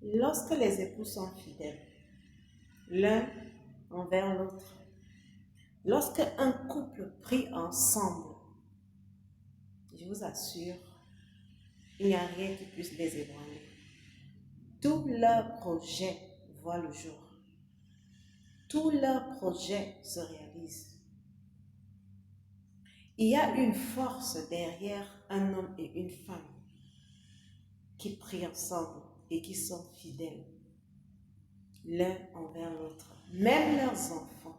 Lorsque les époux sont fidèles, l'un envers l'autre, lorsque un couple prie ensemble, je vous assure, il n'y a rien qui puisse les ébranler. Tous leurs projets voient le jour. Tous leurs projets se réalisent. Il y a une force derrière un homme et une femme qui prient ensemble et qui sont fidèles l'un envers l'autre. Même leurs enfants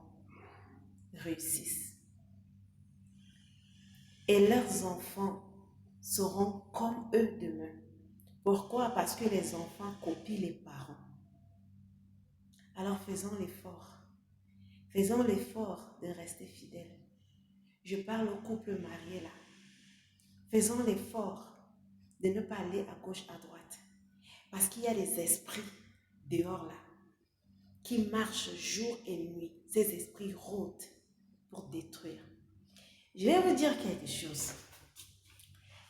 réussissent. Et leurs enfants seront comme eux demain. Pourquoi? Parce que les enfants copient les parents. Alors faisons l'effort. Faisons l'effort de rester fidèles. Je parle au couple marié là. Faisons l'effort de ne pas aller à gauche, à droite. Parce qu'il y a des esprits dehors là qui marchent jour et nuit. Ces esprits rôdent pour détruire. Je vais vous dire quelque chose.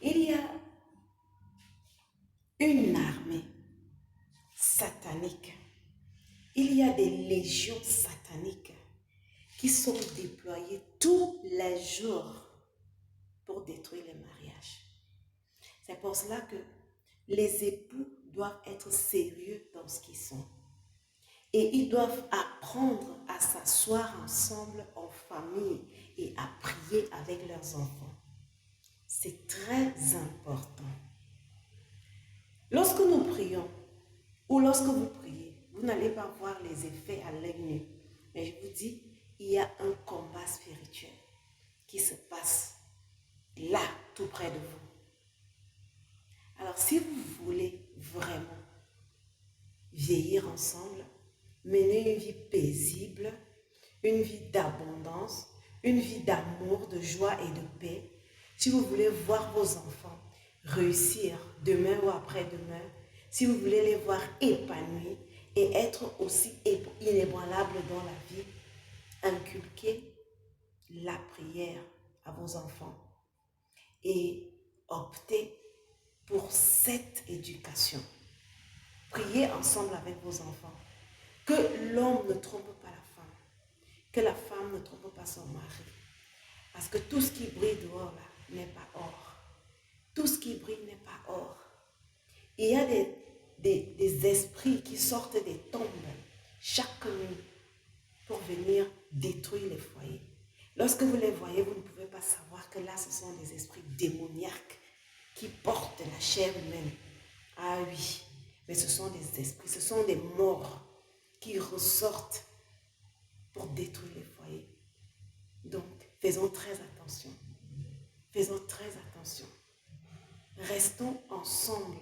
Il y a une armée satanique. Il y a des légions sataniques qui sont déployées tous les jours pour détruire les mariages. C'est pour cela que les époux doivent être sérieux dans ce qu'ils sont. Et ils doivent apprendre à s'asseoir ensemble en famille et à prier avec leurs enfants. C'est très important. Lorsque nous prions, ou lorsque vous priez, vous n'allez pas voir les effets à l'œil nu. Mais je vous dis, il y a un combat spirituel qui se passe là, tout près de vous. Alors, si vous voulez vraiment vieillir ensemble, mener une vie paisible, une vie d'abondance, une vie d'amour, de joie et de paix, si vous voulez voir vos enfants réussir demain ou après-demain, si vous voulez les voir épanouis et être aussi inébranlables dans la vie, inculquez la prière à vos enfants et optez pour cette éducation. Priez ensemble avec vos enfants. Que l'homme ne trompe pas la femme. Que la femme ne trompe pas son mari. Parce que tout ce qui brille dehors là n'est pas or. Tout ce qui brille n'est pas or. Il y a des esprits qui sortent des tombes chaque nuit pour venir détruire les foyers. Lorsque vous les voyez, vous ne pouvez pas savoir que là, ce sont des esprits démoniaques qui portent la chair humaine. Ah oui, mais ce sont des esprits, ce sont des morts qui ressortent pour détruire les foyers. Donc, faisons très attention. Faisons très attention. Restons ensemble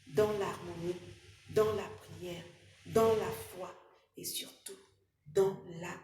dans l'harmonie, dans la prière, dans la foi et surtout dans la